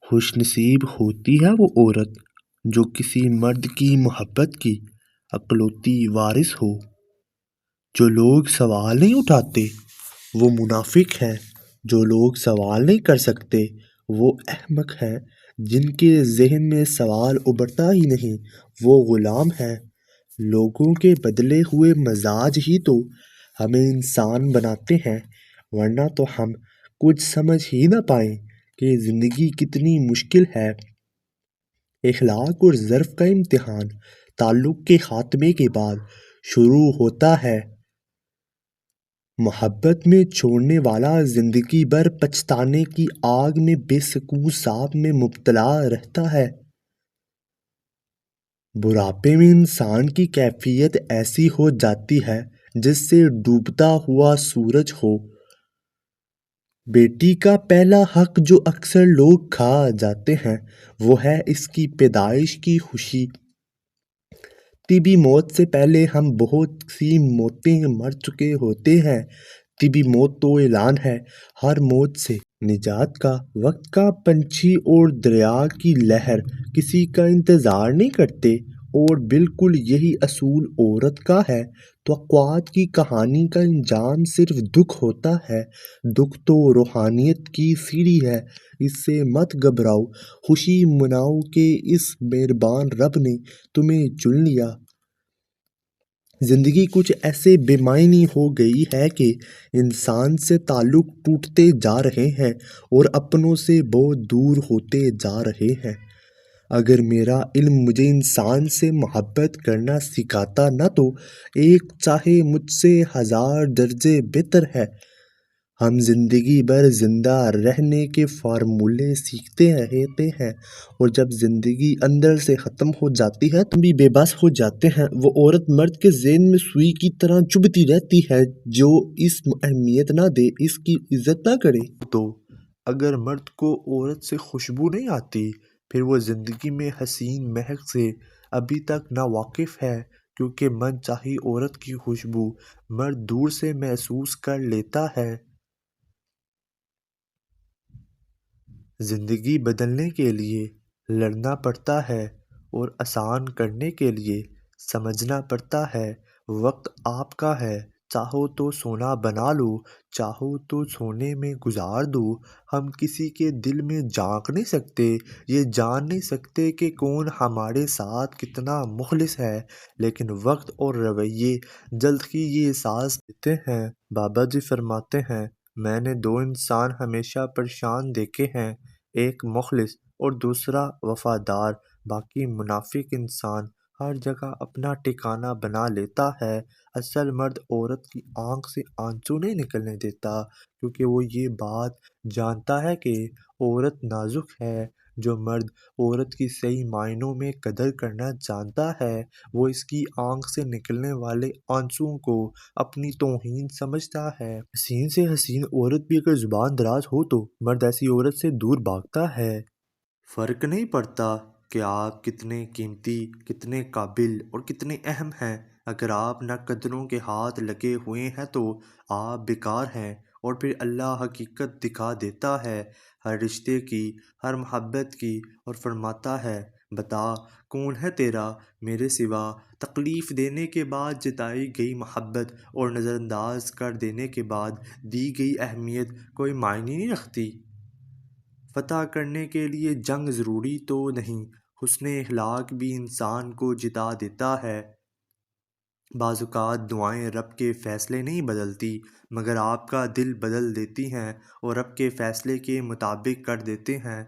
خوش نصیب ہوتی ہے وہ عورت جو کسی مرد کی محبت کی اکلوتی وارث ہو۔ جو لوگ سوال نہیں اٹھاتے وہ منافق ہیں، جو لوگ سوال نہیں کر سکتے وہ احمق ہیں، جن کے ذہن میں سوال ابھرتا ہی نہیں وہ غلام ہیں۔ لوگوں کے بدلے ہوئے مزاج ہی تو ہمیں انسان بناتے ہیں، ورنہ تو ہم کچھ سمجھ ہی نہ پائیں کہ زندگی کتنی مشکل ہے۔ اخلاق اور ظرف کا امتحان تعلق کے خاتمے کے بعد شروع ہوتا ہے۔ محبت میں چھوڑنے والا زندگی بھر پچھتانے کی آگ میں بے سکون سانپ میں مبتلا رہتا ہے۔ بڑھاپے میں انسان کی کیفیت ایسی ہو جاتی ہے جس سے ڈوبتا ہوا سورج ہو۔ بیٹی کا پہلا حق جو اکثر لوگ کھا جاتے ہیں وہ ہے اس کی پیدائش کی خوشی۔ طبی موت سے پہلے ہم بہت سی موتیں مر چکے ہوتے ہیں۔ طبی موت تو اعلان ہے ہر موت سے نجات کا۔ وقت کا پنچھی اور دریا کی لہر کسی کا انتظار نہیں کرتے، اور بالکل یہی اصول عورت کا ہے۔ توقعات کی کہانی کا انجام صرف دکھ ہوتا ہے۔ دکھ تو روحانیت کی سیڑھی ہے، اس سے مت گھبراؤ، خوشی مناؤ کہ اس مہربان رب نے تمہیں چن لیا۔ زندگی کچھ ایسے بے معنی ہو گئی ہے کہ انسان سے تعلق ٹوٹتے جا رہے ہیں اور اپنوں سے بہت دور ہوتے جا رہے ہیں۔ اگر میرا علم مجھے انسان سے محبت کرنا سکھاتا نہ تو ایک چاہے مجھ سے 1000 درجے بہتر ہے۔ ہم زندگی بھر زندہ رہنے کے فارمولے سیکھتے رہتے ہیں، اور جب زندگی اندر سے ختم ہو جاتی ہے تو بھی بے بس ہو جاتے ہیں۔ وہ عورت مرد کے ذہن میں سوئی کی طرح چبھتی رہتی ہے جو اس اہمیت نہ دے، اس کی عزت نہ کرے۔ تو اگر مرد کو عورت سے خوشبو نہیں آتی، پھر وہ زندگی میں حسین مہک سے ابھی تک نا واقف ہے، کیونکہ من چاہی عورت کی خوشبو مرد دور سے محسوس کر لیتا ہے۔ زندگی بدلنے کے لیے لڑنا پڑتا ہے اور آسان کرنے کے لیے سمجھنا پڑتا ہے۔ وقت آپ کا ہے، چاہو تو سونا بنا لو، چاہو تو سونے میں گزار دو۔ ہم کسی کے دل میں جھانک نہیں سکتے، یہ جان نہیں سکتے کہ کون ہمارے ساتھ کتنا مخلص ہے، لیکن وقت اور رویے جلد ہی یہ احساس دیتے ہیں۔ بابا جی فرماتے ہیں، میں نے 2 انسان ہمیشہ پریشان دیکھے ہیں، ایک مخلص اور دوسرا وفادار۔ باقی منافق انسان ہر جگہ اپنا ٹھکانہ بنا لیتا ہے۔ اصل مرد عورت کی آنکھ سے آنسو نہیں نکلنے دیتا، کیونکہ وہ یہ بات جانتا ہے کہ عورت نازک ہے۔ جو مرد عورت کی صحیح معنوں میں قدر کرنا جانتا ہے، وہ اس کی آنکھ سے نکلنے والے آنسوؤں کو اپنی توہین سمجھتا ہے۔ حسین سے حسین عورت بھی اگر زبان دراز ہو تو مرد ایسی عورت سے دور بھاگتا ہے۔ فرق نہیں پڑتا کہ آپ کتنے قیمتی، کتنے قابل اور کتنے اہم ہیں، اگر آپ ناقدروں کے ہاتھ لگے ہوئے ہیں تو آپ بیکار ہیں۔ اور پھر اللہ حقیقت دکھا دیتا ہے ہر رشتے کی، ہر محبت کی، اور فرماتا ہے، بتا کون ہے تیرا میرے سوا؟ تکلیف دینے کے بعد جتائی گئی محبت اور نظر انداز کر دینے کے بعد دی گئی اہمیت کوئی معنی نہیں رکھتی۔ فتح کرنے کے لیے جنگ ضروری تو نہیں، حسن اخلاق بھی انسان کو جتا دیتا ہے۔ بعض اوقات دعائیں رب کے فیصلے نہیں بدلتی، مگر آپ کا دل بدل دیتی ہیں اور رب کے فیصلے کے مطابق کر دیتے ہیں۔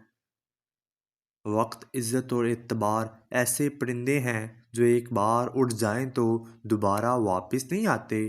وقت، عزت اور اعتبار ایسے پرندے ہیں جو ایک بار اڑ جائیں تو دوبارہ واپس نہیں آتے۔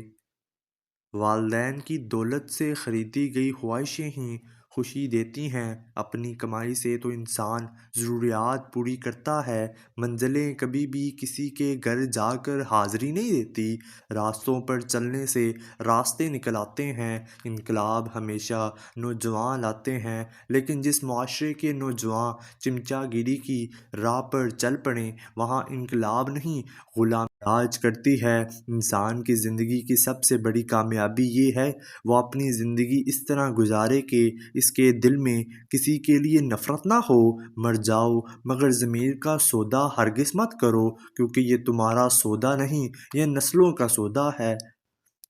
والدین کی دولت سے خریدی گئی خواہشیں ہی خوشی دیتی ہیں۔ اپنی کمائی سے تو انسان ضروریات پوری کرتا ہے، منزلیں کبھی بھی کسی کے گھر جا کر حاضری نہیں دیتی۔ راستوں پر چلنے سے راستے نکل آتے ہیں۔ انقلاب ہمیشہ نوجوان لاتے ہیں، لیکن جس معاشرے کے نوجوان چمچا گیری کی راہ پر چل پڑیں وہاں انقلاب نہیں، غلامی راج کرتی ہے۔ انسان کی زندگی کی سب سے بڑی کامیابی یہ ہے وہ اپنی زندگی اس طرح گزارے کہ اس جس کے دل میں کسی کے لیے نفرت نہ ہو۔ مر جاؤ مگر ضمیر کا سودا ہرگز مت کرو، کیونکہ یہ تمہارا سودا نہیں، یہ نسلوں کا سودا ہے۔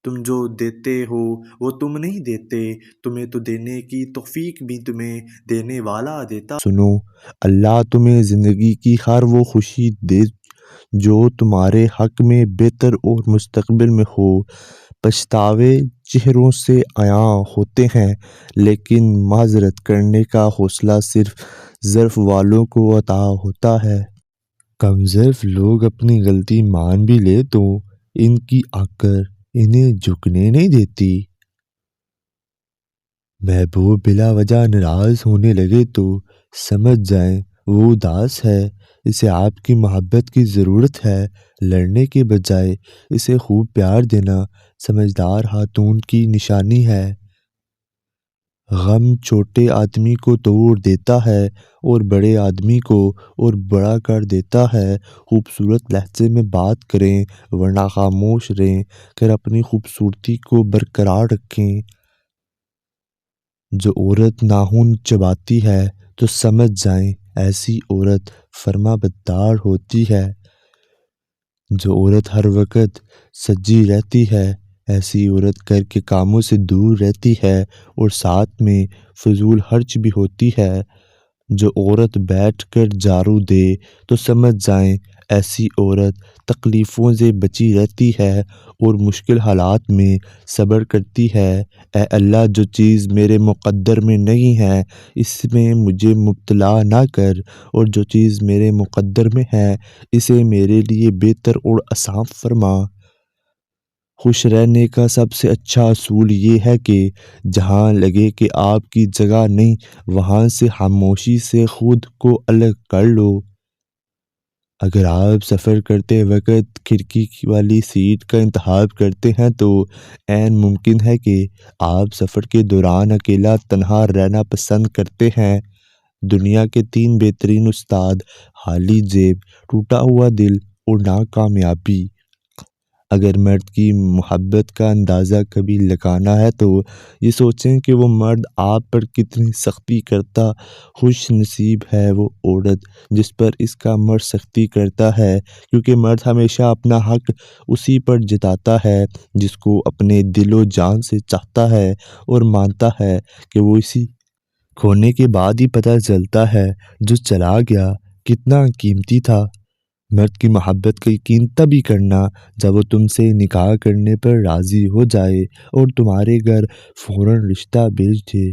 تم جو دیتے ہو وہ تم نہیں دیتے، تمہیں تو دینے کی توفیق بھی تمہیں دینے والا دیتا۔ سنو، اللہ تمہیں زندگی کی ہر وہ خوشی دے جو تمہارے حق میں بہتر اور مستقبل میں ہو۔ پچھتاوے چہروں سے عیاں ہوتے ہیں، لیکن معذرت کرنے کا حوصلہ صرف ضعف والوں کو عطا ہوتا ہے۔ کم ضعف لوگ اپنی غلطی مان بھی لے تو ان کی آکر انہیں جھکنے نہیں دیتی۔ محبوب بلا وجہ ناراض ہونے لگے تو سمجھ جائیں وہ اداس ہے، اسے آپ کی محبت کی ضرورت ہے۔ لڑنے کے بجائے اسے خوب پیار دینا سمجھدار خاتون کی نشانی ہے۔ غم چھوٹے آدمی کو توڑ دیتا ہے اور بڑے آدمی کو اور بڑا کر دیتا ہے۔ خوبصورت لہجے میں بات کریں ورنہ خاموش رہیں کر اپنی خوبصورتی کو برقرار رکھیں۔ جو عورت ناخن چباتی ہے تو سمجھ جائیں ایسی عورت فرما بردار ہوتی ہے۔ جو عورت ہر وقت سجی رہتی ہے ایسی عورت گھر کے کاموں سے دور رہتی ہے اور ساتھ میں فضول خرچ بھی ہوتی ہے۔ جو عورت بیٹھ کر جھاڑو دے تو سمجھ جائیں ایسی عورت تکلیفوں سے بچی رہتی ہے اور مشکل حالات میں صبر کرتی ہے۔ اے اللہ، جو چیز میرے مقدر میں نہیں ہے اس میں مجھے مبتلا نہ کر، اور جو چیز میرے مقدر میں ہے اسے میرے لیے بہتر اور آسان فرما۔ خوش رہنے کا سب سے اچھا اصول یہ ہے کہ جہاں لگے کہ آپ کی جگہ نہیں وہاں سے خاموشی سے خود کو الگ کر لو۔ اگر آپ سفر کرتے وقت کھڑکی والی سیٹ کا انتخاب کرتے ہیں تو عین ممکن ہے کہ آپ سفر کے دوران اکیلا تنہا رہنا پسند کرتے ہیں۔ دنیا کے 3 بہترین استاد، خالی جیب، ٹوٹا ہوا دل اور ناکامیابی۔ اگر مرد کی محبت کا اندازہ کبھی لگانا ہے تو یہ سوچیں کہ وہ مرد آپ پر کتنی سختی کرتا۔ خوش نصیب ہے وہ عورت جس پر اس کا مرد سختی کرتا ہے، کیونکہ مرد ہمیشہ اپنا حق اسی پر جتاتا ہے جس کو اپنے دل و جان سے چاہتا ہے اور مانتا ہے کہ وہ اسی کھونے کے بعد ہی پتہ چلتا ہے جو چلا گیا کتنا قیمتی تھا۔ مرد کی محبت کا یقین تبھی کرنا جب وہ تم سے نکاح کرنے پر راضی ہو جائے اور تمہارے گھر فوراً رشتہ بھیج دے۔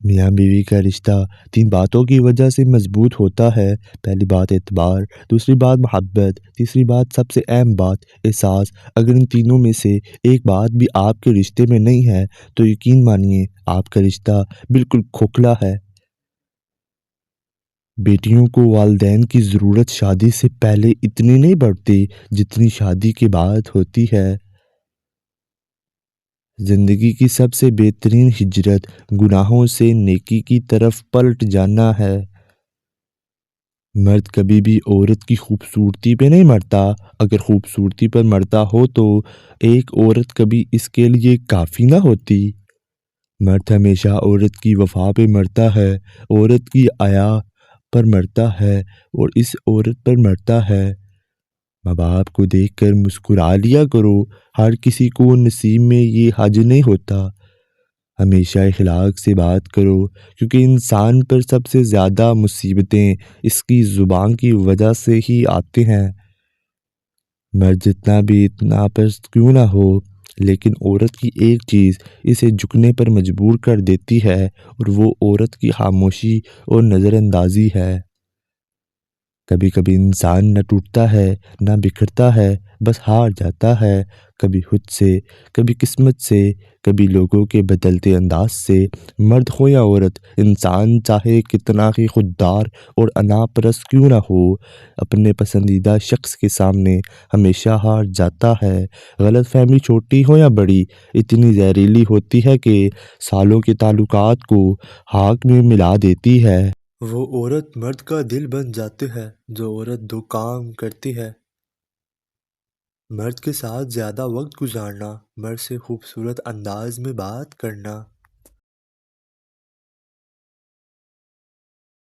میاں بیوی کا رشتہ 3 باتوں کی وجہ سے مضبوط ہوتا ہے۔ پہلی بات اعتبار، دوسری بات محبت، تیسری بات سب سے اہم بات احساس۔ اگر ان تینوں میں سے ایک بات بھی آپ کے رشتے میں نہیں ہے تو یقین مانیے آپ کا رشتہ بالکل کھوکھلا ہے۔ بیٹیوں کو والدین کی ضرورت شادی سے پہلے اتنی نہیں پڑتی جتنی شادی کے بعد ہوتی ہے۔ زندگی کی سب سے بہترین ہجرت گناہوں سے نیکی کی طرف پلٹ جانا ہے۔ مرد کبھی بھی عورت کی خوبصورتی پہ نہیں مرتا، اگر خوبصورتی پر مرتا ہو تو ایک عورت کبھی اس کے لیے کافی نہ ہوتی۔ مرد ہمیشہ عورت کی وفا پہ مرتا ہے، عورت کی حیا پر مرتا ہے اور اس عورت پر مرتا ہے۔ ماں باپ کو دیکھ کر مسکرا لیا کرو، ہر کسی کو نصیب میں یہ حج نہیں ہوتا۔ ہمیشہ اخلاق سے بات کرو، کیونکہ انسان پر سب سے زیادہ مصیبتیں اس کی زبان کی وجہ سے ہی آتے ہیں۔ مرد جتنا بھی اتنا پست کیوں نہ ہو، لیکن عورت کی ایک چیز اسے جھکنے پر مجبور کر دیتی ہے اور وہ عورت کی خاموشی اور نظر اندازی ہے۔ کبھی کبھی انسان نہ ٹوٹتا ہے نہ بکھرتا ہے، بس ہار جاتا ہے، کبھی خود سے، کبھی قسمت سے، کبھی لوگوں کے بدلتے انداز سے۔ مرد ہو یا عورت، انسان چاہے کتنا ہی خوددار اور انا پرست کیوں نہ ہو، اپنے پسندیدہ شخص کے سامنے ہمیشہ ہار جاتا ہے۔ غلط فہمی چھوٹی ہو یا بڑی اتنی زہریلی ہوتی ہے کہ سالوں کے تعلقات کو خاک میں ملا دیتی ہے۔ وہ عورت مرد کا دل بن جاتی ہے جو عورت 2 کام کرتی ہے۔ مرد کے ساتھ زیادہ وقت گزارنا، مرد سے خوبصورت انداز میں بات کرنا